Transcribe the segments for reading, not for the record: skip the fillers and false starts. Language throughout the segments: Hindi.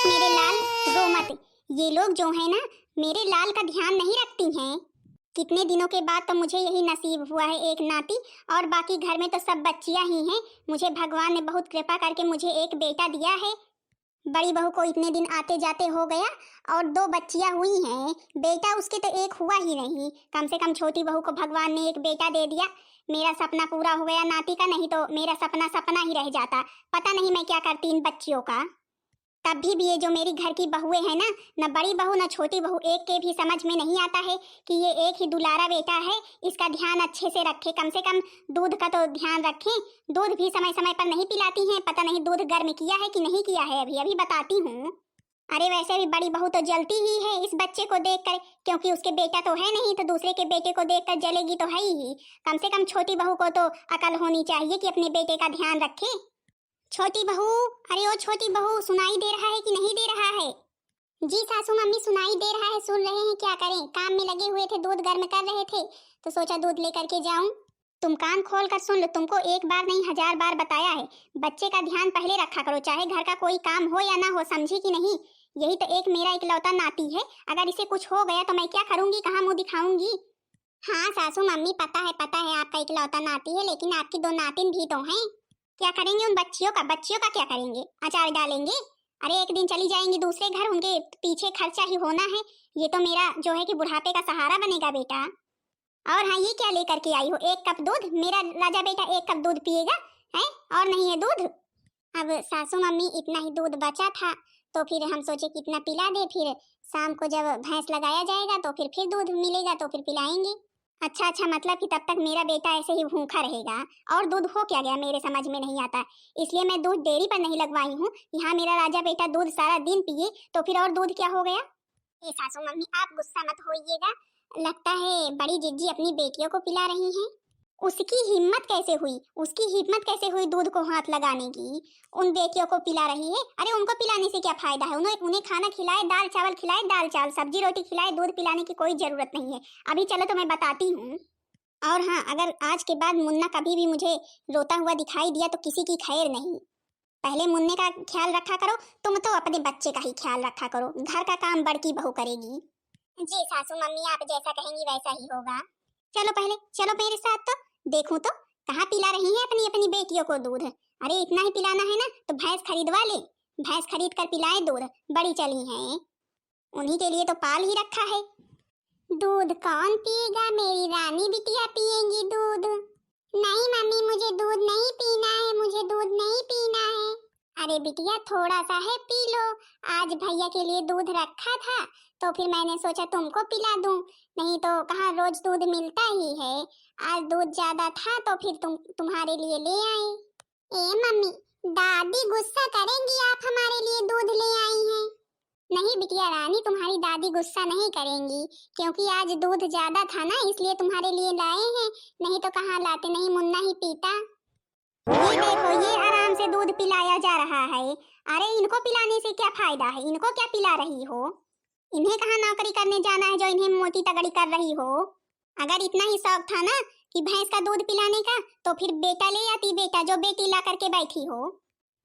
मत मेरे लाल, रो मत। ये लोग जो है ना, मेरे लाल का ध्यान नहीं रखती हैं। कितने दिनों के बाद तो मुझे यही नसीब हुआ है, एक नाती। और बाकी घर में तो सब बच्चियां ही हैं। मुझे भगवान ने बहुत कृपा करके मुझे एक बेटा दिया है। बड़ी बहू को इतने दिन आते जाते हो गया और 2 बच्चियां हुई हैं। बेटा उसके तो एक हुआ ही नहीं। कम से कम छोटी बहू को भगवान ने एक बेटा दे दिया। मेरा सपना पूरा हो गया नाती का, नहीं तो मेरा सपना सपना ही रह जाता। पता नहीं मैं क्या करती इन बच्चियों का। तब भी ये जो मेरी घर की बहुएं हैं ना, न बड़ी बहू न छोटी बहू, एक के भी समझ में नहीं आता है कि ये एक ही दुलारा बेटा है। इसका ध्यान अच्छे से रखे, कम से कम दूध का तो ध्यान रखें। दूध भी समय समय पर नहीं पिलाती हैं। पता नहीं दूध गर्म किया है कि नहीं किया है, अभी अभी बताती हूँ। अरे वैसे भी बड़ी बहू तो जलती ही है इस बच्चे को देखकर, क्योंकि उसके बेटा तो है नहीं, तो दूसरे के बेटे को देखकर जलेगी तो है ही। कम से कम छोटी बहू को तो अकल होनी चाहिए कि अपने बेटे का ध्यान रखे। छोटी बहू, अरे ओ छोटी बहू, सुनाई दे रहा है कि नहीं दे रहा है? जी सासू मम्मी, सुनाई दे रहा है, सुन रहे हैं। क्या करें, काम में लगे हुए थे, दूध गर्म कर रहे थे तो सोचा दूध लेकर के जाऊं। तुम कान खोल कर सुन लो, तुमको एक बार नहीं 1000 बार बताया है, बच्चे का ध्यान पहले रखा करो, चाहे घर का कोई काम हो या ना हो, समझी कि नहीं? यही तो एक मेरा इकलौता नाती है। अगर इसे कुछ हो गया तो मैं क्या करूंगी, कहाँ मुंह दिखाऊंगी? हाँ सासू मम्मी, पता है आपका इकलौता नाती है, लेकिन आपकी 2 नातिन भी तो हैं। क्या करेंगे उन बच्चियों का क्या करेंगे? अचार डालेंगे? अरे एक दिन चली जाएंगी दूसरे घर, उनके पीछे खर्चा ही होना है। ये तो मेरा जो है कि बुढ़ापे का सहारा बनेगा बेटा। और हाँ, ये क्या लेकर के आई हो? 1 कप दूध? मेरा राजा बेटा 1 कप दूध पिएगा है? और नहीं है दूध? अब सासू मम्मी, इतना ही दूध बचा था तो फिर हम सोचे कि इतना पिला दे, फिर शाम को जब भैंस लगाया जाएगा तो फिर दूध मिलेगा तो फिर पिलाएंगे। अच्छा, मतलब कि तब तक मेरा बेटा ऐसे ही भूखा रहेगा? और दूध हो क्या गया, मेरे समझ में नहीं आता। इसलिए मैं दूध डेयरी पर नहीं लगवाई हूँ। यहाँ मेरा राजा बेटा दूध सारा दिन पिए तो फिर और दूध क्या हो गया? ए सासू मम्मी, आप गुस्सा मत होइएगा। लगता है बड़ी जिज्जी अपनी बेटियों को पिला रही हैं। उसकी हिम्मत कैसे हुई दूध को हाथ लगाने की? उन बेटियों को पिला रही है? अरे उनको पिलाने से क्या फायदा है? उन्हें खाना खिलाए, दाल चावल खिलाए, दाल चावल सब्जी रोटी खिलाए, दूध पिलाने की कोई जरूरत नहीं है। अभी चलो तो मैं बताती हूँ। और हाँ, अगर आज के बाद मुन्ना कभी भी मुझे रोता हुआ दिखाई दिया तो किसी की खैर नहीं। पहले मुन्ने का ख्याल रखा करो, तुम तो अपने बच्चे का ही ख्याल रखा करो। घर का काम बड़की बहू करेगी। जी सासू मम्मी, आप जैसा कहेंगी वैसा ही होगा। चलो मेरे साथ तो देखूं तो कहाँ पिला रही हैं अपनी अपनी बेटियों को दूध। अरे इतना ही पिलाना है ना तो भैंस खरीदवा ले, भैंस खरीद कर पिलाए दूध। बड़ी चली हैं, उन्हीं के लिए तो पाल ही रखा है। दूध कौन पिएगा? मेरी रानी बिटिया पिएंगी दूध। नहीं मम्मी, मुझे दूध नहीं पीना है, मुझे दूध नहीं पीना है। अरे बिटिया, थोड़ा सा है, पी लो। आज भैया के लिए दूध रखा था तो फिर मैंने सोचा तुमको पिला दूं, नहीं तो कहाँ रोज दूध मिलता ही है। आज दूध ज्यादा था तो फिर तुम्हारे लिए ले आए। ए मम्मी, दादी गुस्सा करेंगी, आप हमारे लिए दूध ले आई हैं। नहीं बिटिया रानी, तुम्हारी दादी गुस्सा नहीं करेंगी, क्योंकि आज दूध ज्यादा था ना, इसलिए तुम्हारे लिए लाए हैं। नहीं तो कहाँ लाते, नहीं मुन्ना ही पीता। ये देखो, ये आराम से दूध पिलाया जा रहा है। अरे इनको पिलाने से क्या फायदा है? इनको क्या पिला रही हो? इन्हें कहाँ नौकरी करने जाना है जो इन्हें मोटी तगड़ी कर रही हो? अगर इतना ही शौक था ना कि भैंस का दूध पिलाने का तो फिर बेटा ले आती, बेटा जो बेटी ला करके बैठी हो।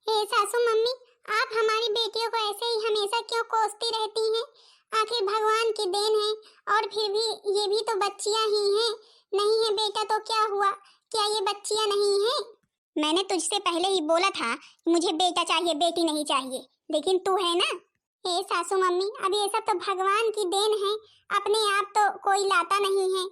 हे सासू मम्मी, आप हमारी बेटियों को ऐसे ही हमेशा क्यों कोसती रहती हैं? आखिर भगवान की देन है, और फिर भी ये भी तो बच्चियां ही हैं। नहीं है बेटा तो क्या हुआ, क्या ये बच्चियां नहीं हैं? मैंने तुझसे पहले ही बोला था कि मुझे बेटा चाहिए, बेटी नहीं चाहिए, लेकिन तू है ना। हे सासू मम्मी, अब ये सब तो भगवान की देन है, अपने आप तो कोई लाता नहीं है।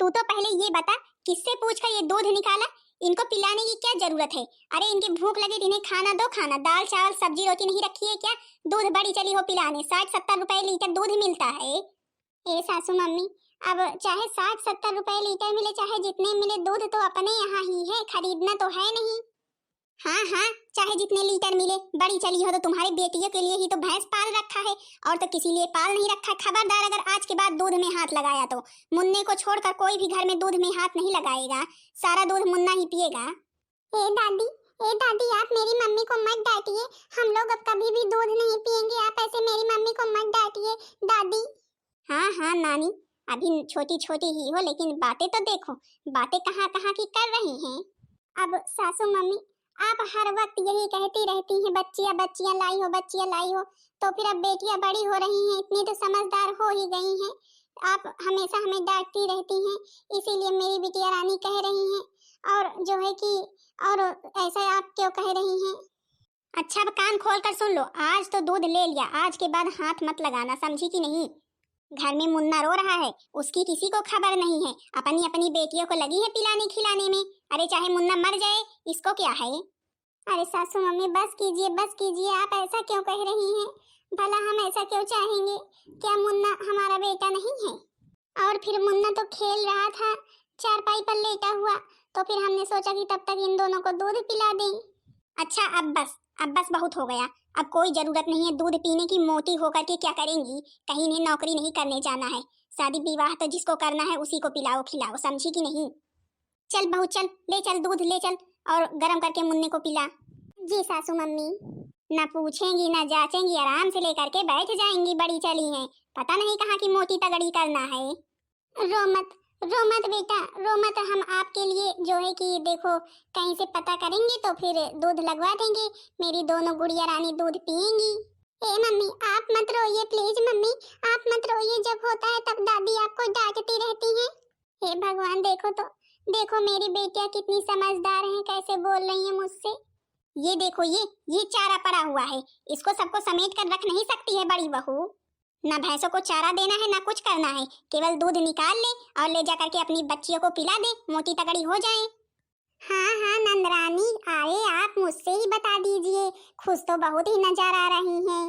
तू तो पहले ये बता, किससे पूछकर ये दूध निकाला? इनको पिलाने की क्या जरूरत है? अरे इनकी भूख लगे तो इन्हें खाना दो, खाना दाल चावल सब्जी रोटी नहीं रखी है क्या? दूध बड़ी चली हो पिलाने, 60-70 रुपए लीटर दूध मिलता है। ए सासू मम्मी, अब चाहे 60-70 रुपए लीटर मिले, चाहे जितने मिले, दूध तो अपने यहाँ ही है, खरीदना तो है नहीं। हाँ, चाहे जितने लीटर मिले, बड़ी चली हो तो तुम्हारी बेटियों के लिए ही तो भैंस पाल रखा है, और तो किसी लिए पाल नहीं रखा। खबरदार अगर आज के बाद दूध में हाथ लगाया तो मुन्ने को छोड़कर कोई भी घर में दूध में हाथ नहीं लगाएगा। सारा दूध मुन्ना ही पिएगा। ए दादी, आप मेरी मम्मी को मत डांटिए, हम लोग अब कभी भी दूध नहीं पिएंगे, आप ऐसे मेरी मम्मी को मत डांटिए दादी। हाँ नानी, अभी छोटी छोटी ही हो, लेकिन बातें तो देखो, बातें कहाँ कहाँ की कर रही हैं। अब सासू मम्मी, आप हर वक्त यही कहती रहती हैं बच्चियां बच्चियां लाई हो, बच्चियां लाई हो। तो फिर अब बेटियां बड़ी हो रही हैं, इतनी तो समझदार हो ही गई हैं। आप हमेशा हमें डांटती रहती हैं, इसीलिए मेरी बिटिया रानी कह रही हैं। और जो है कि और ऐसा आप क्यों कह रही हैं? अच्छा, अब कान खोल कर सुन लो। आज तो दूध ले लिया, आज के बाद हाथ मत लगाना, समझी कि नहीं? घर में मुन्ना रो रहा है, उसकी किसी को खबर नहीं है, अपनी अपनी बेटियों को लगी है पिलाने खिलाने में। अरे चाहे मुन्ना मर जाए, इसको क्या है? अरे सासू मम्मी बस कीजिए, बस कीजिए। आप ऐसा क्यों कह रही हैं? भला हम ऐसा क्यों चाहेंगे? क्या मुन्ना हमारा बेटा नहीं है? और फिर मुन्ना तो खेल रहा था चारपाई पर लेटा हुआ, तो फिर हमने सोचा कि तब तक इन दोनों को दूध पिला दें। अच्छा अब बस बहुत हो गया। अब कोई जरूरत नहीं है दूध पीने की। मोटी होकर के क्या करेंगी? कहीं इन्हें नौकरी नहीं करने जाना है। शादी विवाह तो जिसको करना है उसी को पिलाओ खिलाओ, समझी कि नहीं? चल बहू चल, ले चल दूध ले चल, और गरम करके मुन्ने को पिला। जी सासू मम्मी। ना पूछेंगी ना जांचेंगी, आराम से लेकर के बैठ जाएंगी, बड़ी चली हैं। पता नहीं कहाँ की मोटी तगड़ी करना है। रो मत, रो मत बेटा, रो मत। हम आपके लिए जो है कि देखो कहीं से पता करेंगे तो फिर दूध लगवा देंगे। मेरी दोनों गुड़िया रानी दूध पिएंगी। ए मम्मी आप मत रोइए प्लीज मम्मी, आप मत रोइए। जब होता है तब दादी आपको डांटती रहती हैं। हे भगवान, देखो तो, देखो मेरी बेटियां कितनी समझदार हैं, कैसे बोल रही हैं मुझसे। ये देखो, ये चारा पड़ा हुआ है, इसको सबको समेट कर रख नहीं सकती है बड़ी बहू। ना भैंसों को चारा देना है ना कुछ करना है, केवल दूध निकाल ले और ले जा करके अपनी बच्चियों को पिला दे, मोटी तगड़ी हो जाए। हाँ हाँ नंदरानी, अरे आप मुझसे ही बता दीजिए, खुश तो बहुत ही नजर आ रही हैं।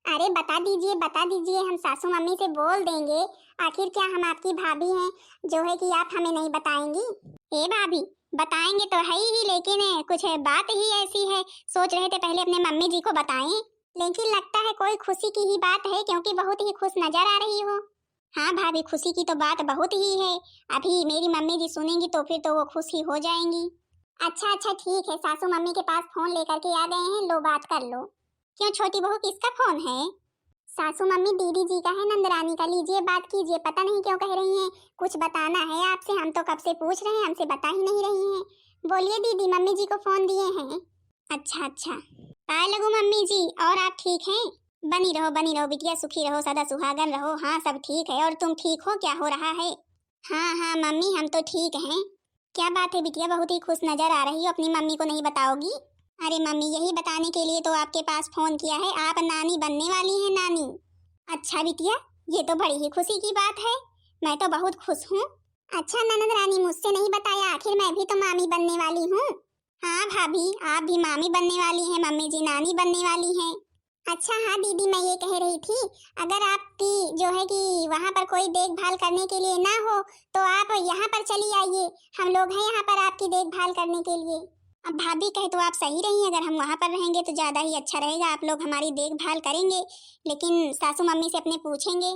अरे बता दीजिए, हम सासू मम्मी से बोल देंगे। आखिर क्या हम आपकी भाभी हैं जो है कि आप हमें नहीं बताएंगी? ए भाभी, बताएंगे तो है ही, लेकिन कुछ बात ही ऐसी है, सोच रहे थे पहले अपने मम्मी जी को बताएं, लेकिन लगता है कोई खुशी की ही बात है, क्योंकि बहुत ही खुश नजर आ रही हो। हाँ भाभी, खुशी की तो बात बहुत ही है। अभी मेरी मम्मी जी सुनेंगी तो फिर तो वो खुश ही हो जाएंगी। अच्छा ठीक है, सासू मम्मी के पास फोन लेकर के आ गए हैं, लो बात कर लो। क्यों छोटी बहू, किसका फोन है? सासू मम्मी दीदी जी का है, नंदरानी का, लीजिए बात कीजिए। पता नहीं क्यों कह रही हैं, कुछ बताना है आपसे, हम तो कब से पूछ रहे हैं, हमसे बता ही नहीं रही हैं। बोलिए दीदी, मम्मी जी को फोन दिए हैं। अच्छा आए लगू मम्मी जी, और आप ठीक हैं? बनी रहो बिटिया, सुखी रहो, सदा सुहागन रहो। हाँ सब ठीक है, और तुम ठीक हो? क्या हो रहा है? हाँ मम्मी हम तो ठीक हैं। क्या बात है बिटिया, बहुत ही खुश नजर आ रही हो, अपनी मम्मी को नहीं बताओगी? अरे मम्मी, यही बताने के लिए तो आपके पास फोन किया है, आप नानी बनने वाली हैं, नानी। अच्छा बिटिया, ये तो बड़ी ही खुशी की बात है, मैं तो बहुत खुश हूँ। अच्छा ननद रानी, मुझसे नहीं बताया, आखिर मैं भी तो मामी बनने वाली हूँ। हाँ भाभी, आप भी मामी बनने वाली हैं, मम्मी जी नानी बनने वाली हैं। अच्छा हाँ दीदी, मैं ये कह रही थी, अगर आपकी जो है कि वहाँ पर कोई देखभाल करने के लिए ना हो तो आप यहाँ पर चली आइए, हम लोग हैं यहाँ पर आपकी देखभाल करने के लिए। अब भाभी कहे तो आप सही रही, अगर हम वहाँ पर रहेंगे तो ज़्यादा ही अच्छा रहेगा, आप लोग हमारी देखभाल करेंगे, लेकिन सासू मम्मी से अपने पूछेंगे।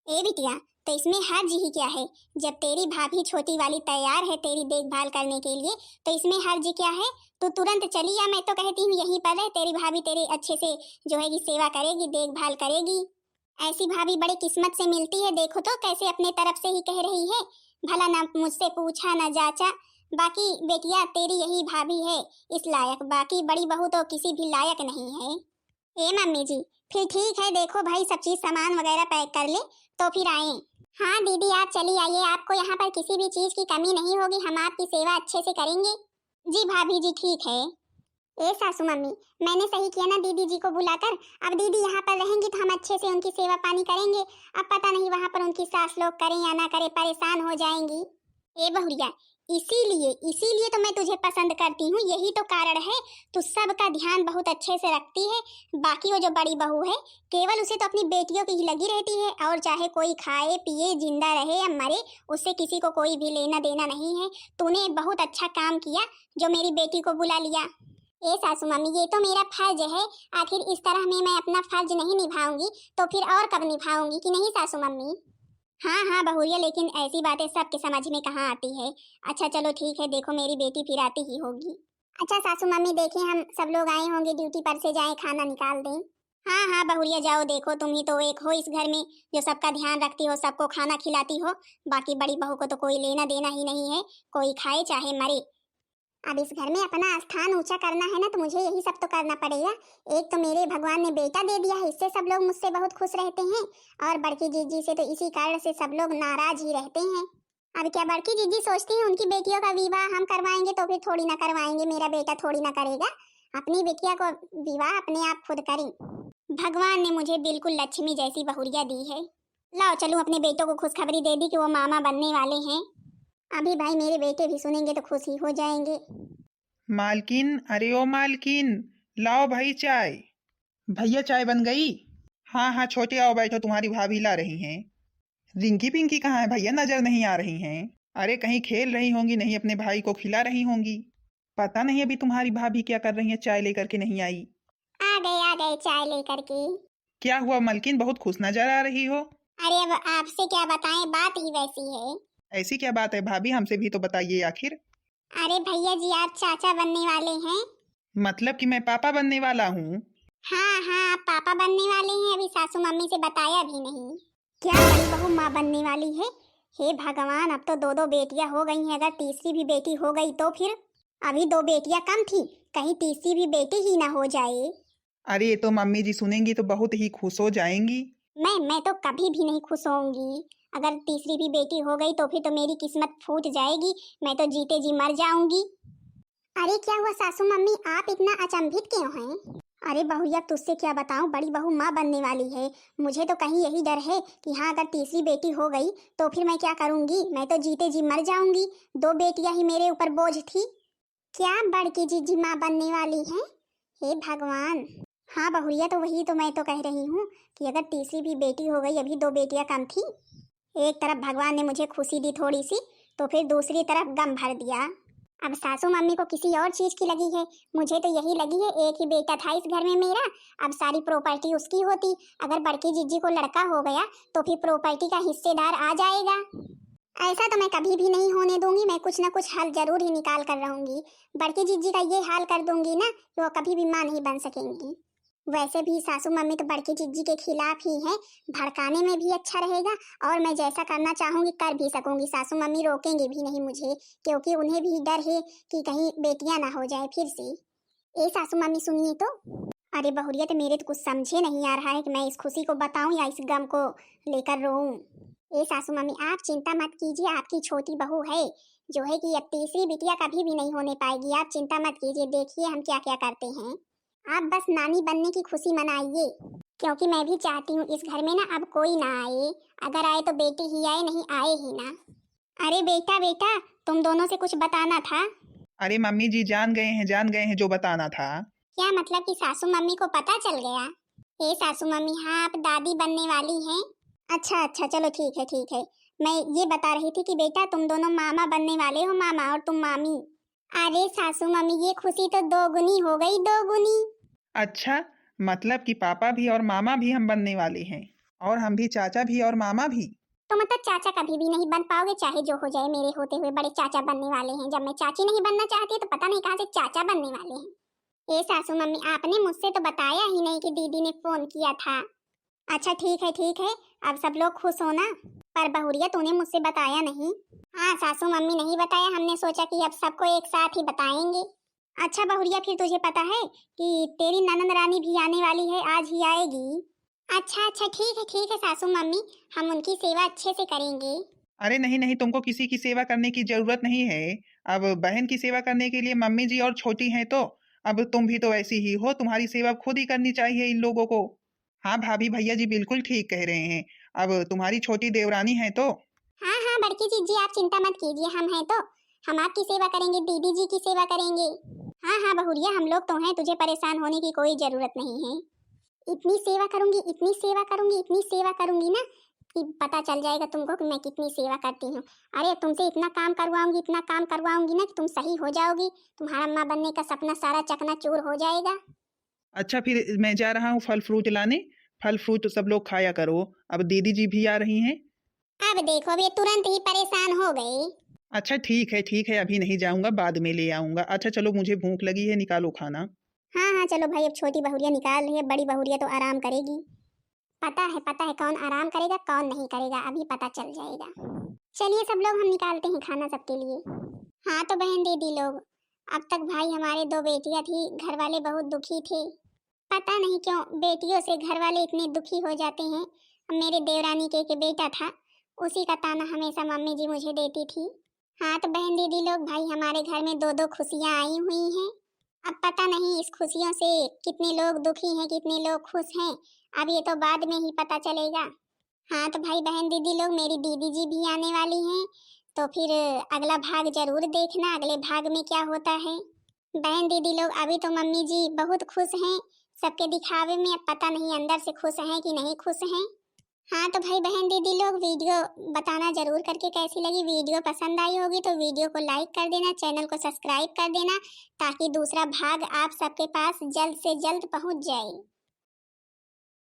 ए बिटिया, तो इसमें हर्ज ही क्या है? जब तेरी भाभी छोटी वाली तैयार है तेरी देखभाल करने के लिए, तो इसमें हर्ज क्या है? तू तुरंत चली आ, मैं तो कहती हूँ यहीं पर रह, तेरी भाभी तेरी अच्छे से जो है कि सेवा करेगी, देखभाल करेगी। ऐसी भाभी बड़ी किस्मत से मिलती है, देखो तो कैसे अपने तरफ से ही कह रही है, भला ना मुझसे पूछा ना जाचा। बाकी बेटिया तेरी यही भाभी है इस लायक, बाकी बड़ी बहू तो किसी भी लायक नहीं है। ए मम्मी जी, फिर ठीक है, देखो भाई सब चीज सामान वगैरह पैक कर ले तो फिर आए। हाँ दीदी आप चली आइए, आपको यहाँ पर किसी भी चीज की कमी नहीं होगी, हम आपकी सेवा अच्छे से करेंगे। जी भाभी जी ठीक है। ए सासू मम्मी, मैंने सही किया ना दीदी जी को बुलाकर? अब दीदी यहाँ पर रहेंगी तो हम अच्छे से उनकी सेवा पानी करेंगे। अब पता नहीं वहाँ पर उनकी सास लोग करें या ना करें, परेशान हो जाएंगी। ए बहुरिया, इसीलिए तो मैं तुझे पसंद करती हूँ, यही तो कारण है, तू सबका ध्यान बहुत अच्छे से रखती है। बाकी वो जो बड़ी बहू है, केवल उसे तो अपनी बेटियों की ही लगी रहती है, और चाहे कोई खाए पिए जिंदा रहे या मरे, उससे किसी को कोई भी लेना देना नहीं है। तूने बहुत अच्छा काम किया जो मेरी बेटी को बुला लिया। ए सासू मम्मी, ये तो मेरा फर्ज है, आखिर इस तरह में मैं अपना फर्ज नहीं निभाऊंगी तो फिर और कब निभाऊंगी, कि नहीं सासू मम्मी? हाँ बहुरिया, लेकिन ऐसी बातें सबके समझ में कहाँ आती है। अच्छा चलो ठीक है, देखो मेरी बेटी फिर आती ही होगी। अच्छा सासू मम्मी, देखिए हम सब लोग आए होंगे, ड्यूटी पर से जाएं, खाना निकाल दें। हाँ बहुरिया जाओ, देखो तुम ही तो एक हो इस घर में जो सबका ध्यान रखती हो, सबको खाना खिलाती हो, बाकी बड़ी बहू को तो कोई लेना देना ही नहीं है, कोई खाए चाहे मरे। अब इस घर में अपना स्थान ऊंचा करना है ना, तो मुझे यही सब तो करना पड़ेगा। एक तो मेरे भगवान ने बेटा दे दिया है, इससे सब लोग मुझसे बहुत खुश रहते हैं, और बड़की जीजी से तो इसी कारण से सब लोग नाराज ही रहते हैं। अब क्या बड़की जीजी सोचती है उनकी बेटियों का विवाह हम करवाएंगे तो फिर थोड़ी ना करवाएंगे, मेरा बेटा थोड़ी ना करेगा। अपनी बेटिया को विवाह अपने आप खुद करें। भगवान ने मुझे बिल्कुल लक्ष्मी जैसी बहुरिया दी है। लाओ चलूं अपने बेटों को खुशखबरी दे दी कि वो मामा बनने वाले हैं। अभी भाई मेरे बेटे भी सुनेंगे तो खुश ही हो जाएंगे। मालकिन, अरे ओ मालकिन, लाओ भाई चाय। भैया चाय बन गई? हाँ हाँ छोटे आओ बैठो, तुम्हारी भाभी ला रही हैं। रिंकी पिंकी कहाँ है भैया, नजर नहीं आ रही हैं। अरे कहीं खेल रही होंगी, नहीं अपने भाई को खिला रही होंगी। पता नहीं अभी तुम्हारी भाभी क्या कर रही है, चाय लेकर के नहीं आई। आ गए चाय लेकर के। क्या हुआ मालकिन, बहुत खुश नजर आ रही हो। अरे अब आपसे क्या बताएं, बात ही वैसी है। ऐसी क्या बात है भाभी, हमसे भी तो बताइए आखिर। अरे भैया जी आप चाचा बनने वाले हैं। मतलब कि मैं पापा बनने वाला हूँ? हाँ हाँ आप पापा बनने वाले हैं, अभी सासू मम्मी से बताया भी नहीं। क्या बड़ी बहू माँ बनने वाली है? हे भगवान, अब तो दो दो बेटियां हो गई हैं, अगर तीसरी भी बेटी हो गई तो फिर। अभी दो बेटियां कम थी, कहीं तीसरी भी बेटी ही ना हो जाए। अरे ये तो मम्मी जी सुनेंगी तो बहुत ही खुश हो जाएंगी। मैं तो कभी भी नहीं खुश होऊंगी। अगर तीसरी भी बेटी हो गई तो फिर तो मेरी किस्मत फूट जाएगी, मैं तो जीते जी मर जाऊंगी। अरे क्या हुआ सासू मम्मी, आप इतना अचंभित क्यों हैं? अरे बहुया तुझसे क्या बताऊं, बड़ी बहू माँ बनने वाली है। मुझे तो कहीं यही डर है कि हाँ अगर तीसरी बेटी हो गई तो फिर मैं क्या करूंगी, मैं तो जीते जी मर जाऊंगी। दो बेटियां ही मेरे ऊपर बोझ थी। क्या बड़की जीजी माँ बनने वाली हैं? हे भगवान। हाँ बहुरिया तो वही तो मैं तो कह रही हूँ कि अगर तीसरी भी बेटी हो गई, अभी दो बेटियां कम थी। एक तरफ भगवान ने मुझे खुशी दी थोड़ी सी, तो फिर दूसरी तरफ गम भर दिया। अब सासू मम्मी को किसी और चीज की लगी है, मुझे तो यही लगी है एक ही बेटा था इस घर में मेरा, अब सारी प्रॉपर्टी उसकी होती। अगर बड़की जीजी को लड़का हो गया तो फिर प्रॉपर्टी का हिस्सेदार आ जाएगा। ऐसा तो मैं कभी भी नहीं होने दूंगी, मैं कुछ ना कुछ हल जरूर ही निकाल कर रहूंगी। बड़की जीजी का ये हाल कर दूंगी ना कि वो कभी भी मां नहीं बन सकेंगी। वैसे भी सासू मम्मी तो बड़की जीजी के खिलाफ ही है, भड़काने में भी अच्छा रहेगा, और मैं जैसा करना चाहूंगी कर भी सकूंगी। सासू मम्मी रोकेंगे भी नहीं मुझे, क्योंकि उन्हें भी डर है कि कहीं बेटियां ना हो जाए फिर से। ए सासू मम्मी सुनिए तो। अरे बहुरिया तो मेरे तो कुछ समझे नहीं आ रहा है कि मैं इस खुशी को बताऊं या इस गम को लेकर रोऊं। ए सासू मम्मी आप चिंता मत कीजिए, आपकी छोटी बहू है जो है कि अब तीसरी बिटिया कभी भी नहीं होने पाएगी। आप चिंता मत कीजिए, देखिए हम क्या क्या करते हैं। आप बस नानी बनने की खुशी मनाइए, क्योंकि मैं भी चाहती हूँ इस घर में ना अब कोई ना आए, अगर आए तो बेटी ही आए, नहीं आए ही ना। अरे बेटा बेटा तुम दोनों से कुछ बताना था। अरे मम्मी जी जान गए हैं जो बताना था। क्या मतलब कि सासू मम्मी को पता चल गया? हे सासू मम्मी हाँ आप दादी बनने वाली हैं। अच्छा अच्छा चलो ठीक है। मैं ये बता रही थी कि बेटा तुम दोनों मामा बनने वाले हो, मामा और तुम मामी। अरे सासू मम्मी ये खुशी तो दोगुनी हो गई, दोगुनी। अच्छा, मतलब कि पापा भी और मामा भी हम बनने वाले हैं, और हम भी चाचा भी और मामा भी। तो मतलब चाचा कभी भी नहीं बन पाओगे, चाहे जो हो जाए। मेरे होते हुए बड़े चाचा बनने वाले हैं, जब मैं चाची नहीं बनना चाहती तो पता नहीं कहाँ से चाचा बनने वाले हैं। ये सासू मम्मी आपने मुझसे तो बताया ही नहीं कि दीदी ने फोन किया था। अच्छा ठीक है, अब सब लोग खुश हो ना। पर बहुरिया तूने मुझसे बताया नहीं। हाँ सासू मम्मी नहीं बताया, हमने सोचा कि अब सबको एक साथ ही बताएंगे। अच्छा बहुरिया फिर तुझे पता है कि तेरी ननंद रानी भी आने वाली है, आज ही आएगी। अच्छा ठीक है सासू मम्मी, हम उनकी सेवा अच्छे से करेंगे। अरे नहीं नहीं, तुमको किसी की सेवा करने की जरूरत नहीं है। अब बहन की सेवा करने के लिए मम्मी जी और छोटी हैं, तो अब तुम भी तो ऐसी ही हो, तुम्हारी सेवा खुद ही करनी चाहिए इन लोगों को। हाँ भाभी भैया जी बिल्कुल ठीक कह रहे हैं, अब तुम्हारी छोटी देवरानी है तो। हाँ बड़की जीजी आप चिंता मत कीजिए, हम हैं तो हम आपकी सेवा करेंगे, दीदी जी की सेवा करेंगे। हाँ बहुरिया हम लोग तो हैं, तुझे परेशान होने की कोई जरूरत नहीं है। इतनी सेवा करूंगी, इतनी सेवा करूंगी, इतनी सेवा करूंगी ना कि पता चल जाएगा तुमको कि मैं कितनी सेवा करती हूँ। अरे तुमसे इतना काम करवाऊंगी, इतना काम करवाऊंगी ना कि तुम सही हो जाओगी, तुम्हारा माँ बनने का सपना सारा चकनाचूर हो जाएगा। अच्छा फिर मैं जा रहा हूँ फल फ्रूट लाने, फल फ्रूट सब लोग खाया करो, अब दीदी जी भी आ रही हैं। अब देखो वे तुरंत ही परेशान हो गए। अच्छा ठीक है, अभी नहीं जाऊंगा, बाद में ले आऊंगा। अच्छा चलो मुझे भूख लगी है, निकालो खाना। हाँ चलो भाई, अब छोटी बहुरिया निकाल रही है, बड़ी बहुरिया तो आराम करेगी। पता है कौन आराम करेगा कौन नहीं करेगा, अभी पता चल जाएगा। चलिए सब लोग हम निकालते हैं खाना सबके लिए। हाँ तो बहन दीदी लोग अब तक भाई हमारे 2 बेटियां थी, घर वाले बहुत दुखी थे। पता नहीं क्यों बेटियों से घर वाले इतने दुखी हो जाते हैं। मेरे देवरानी के एक बेटा था, उसी का ताना हमेशा मम्मी जी मुझे देती थी। हाँ तो बहन दीदी लोग, भाई हमारे घर में 2-2 खुशियाँ आई हुई हैं। अब पता नहीं इस खुशियों से कितने लोग दुखी हैं, कितने लोग खुश हैं, अब ये तो बाद में ही पता चलेगा। हाँ तो भाई बहन दीदी लोग, मेरी दीदी जी भी आने वाली हैं, तो फिर अगला भाग जरूर देखना, अगले भाग में क्या होता है। बहन दीदी लोग, अभी तो मम्मी जी बहुत खुश हैं सबके दिखावे में, अब पता नहीं अंदर से खुश हैं कि नहीं खुश हैं। हाँ तो भाई बहन दीदी लोग, वीडियो बताना जरूर करके कैसी लगी। वीडियो पसंद आई होगी तो वीडियो को लाइक कर देना, चैनल को सब्सक्राइब कर देना, ताकि दूसरा भाग आप सबके पास जल्द से जल्द पहुंच जाए।